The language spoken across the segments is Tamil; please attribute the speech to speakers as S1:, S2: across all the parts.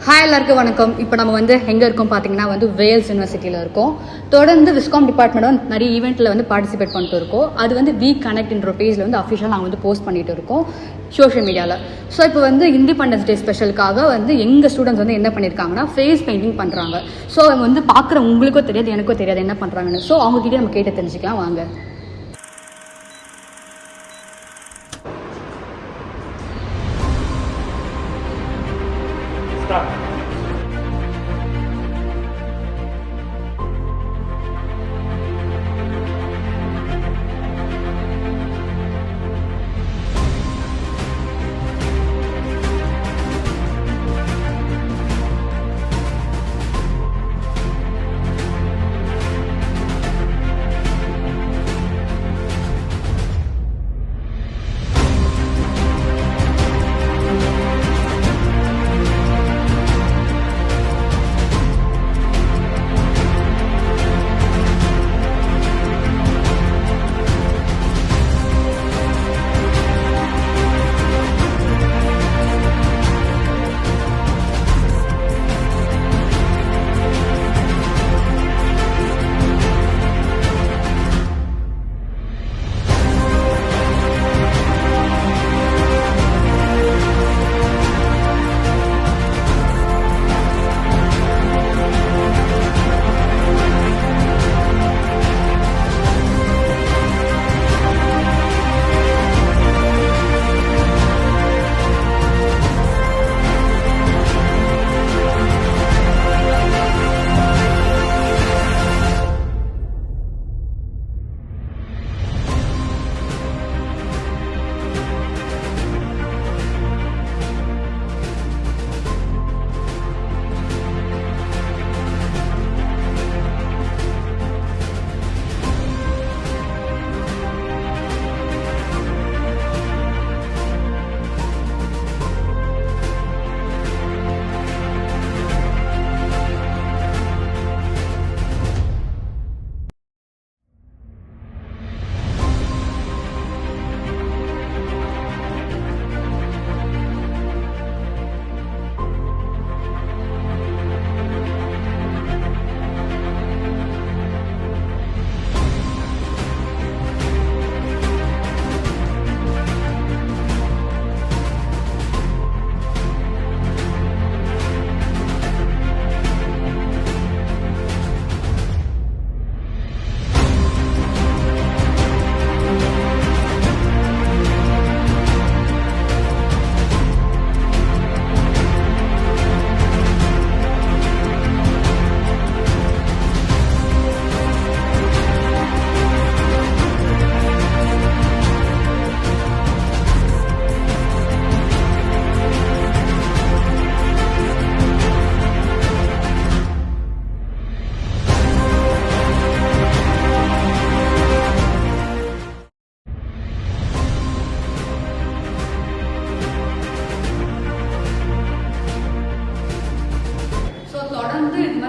S1: ஹாய் எல்லாருக்கும் வணக்கம். இப்போ நம்ம எங்கே இருக்கோம் பார்த்தீங்கன்னா வேல்ஸ் யூனிவர்சிட்டியில் இருக்கோம். தொடர்ந்து விஸ்காம் டிபார்ட்மெண்ட் நிறைய ஈவெண்ட்டில் பார்ட்டிசிபேட் பண்ணிட்டு இருக்கோம். அது வி கனெக்ட்ன்ற பேஜில் அஃபிஷியலாக நாங்கள் போஸ்ட் பண்ணிட்டு இருக்கோம் சோஷியல் மீடியாவில். ஸோ இப்போ இண்டிபெண்டன்ஸ் டே ஸ்பெஷலுக்காக எங்கள் ஸ்டூடெண்ட்ஸ் என்ன பண்ணியிருக்காங்கன்னா ஃபேஸ் பெயிண்டிங் பண்ணுறாங்க. ஸோ பார்க்குற உங்களுக்கும் தெரியாது எனக்கும் தெரியாது என்ன பண்ணுறாங்கன்னு. ஸோ அவங்ககிட்ட நம்ம கேட்டு தெரிஞ்சுக்கலாம் வாங்க.
S2: Stop.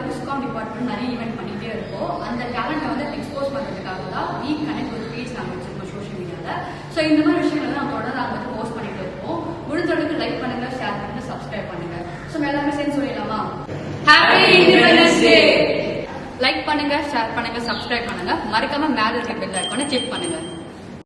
S1: விஸ்காம் டிபார்ட்மெண்ட் நிறைய ஈவெண்ட் பண்ணிட்டே இருக்கோம். அந்த டேலண்ட்டை எக்ஸ்போஸ் பண்ணுறதுக்காக தான் வி கனெக்ட் ஒரு பேஜ் நாங்கள் வச்சிருக்கோம் சோஷியல் மீடியாவில். ஸோ இந்த மாதிரி விஷயங்கள் நம்ம தொடர்ந்து நாங்கள் போஸ்ட் பண்ணிட்டு இருக்கோம். முடிஞ்சளவுக்கு லைக் பண்ணுங்க, ஷேர் பண்ணுங்க, சப்ஸ்கிரைப் பண்ணுங்க. ஸோ எல்லாமே சேர்ந்து சொல்லிடலாமா? Happy independence day! லைக் பண்ணுங்க, ஷேர் பண்ணுங்க, சப்ஸ்கிரைப் பண்ணுங்க. மறக்காம மேல இருக்க பெல் ஐகானை கிளிக் பண்ணுங்க.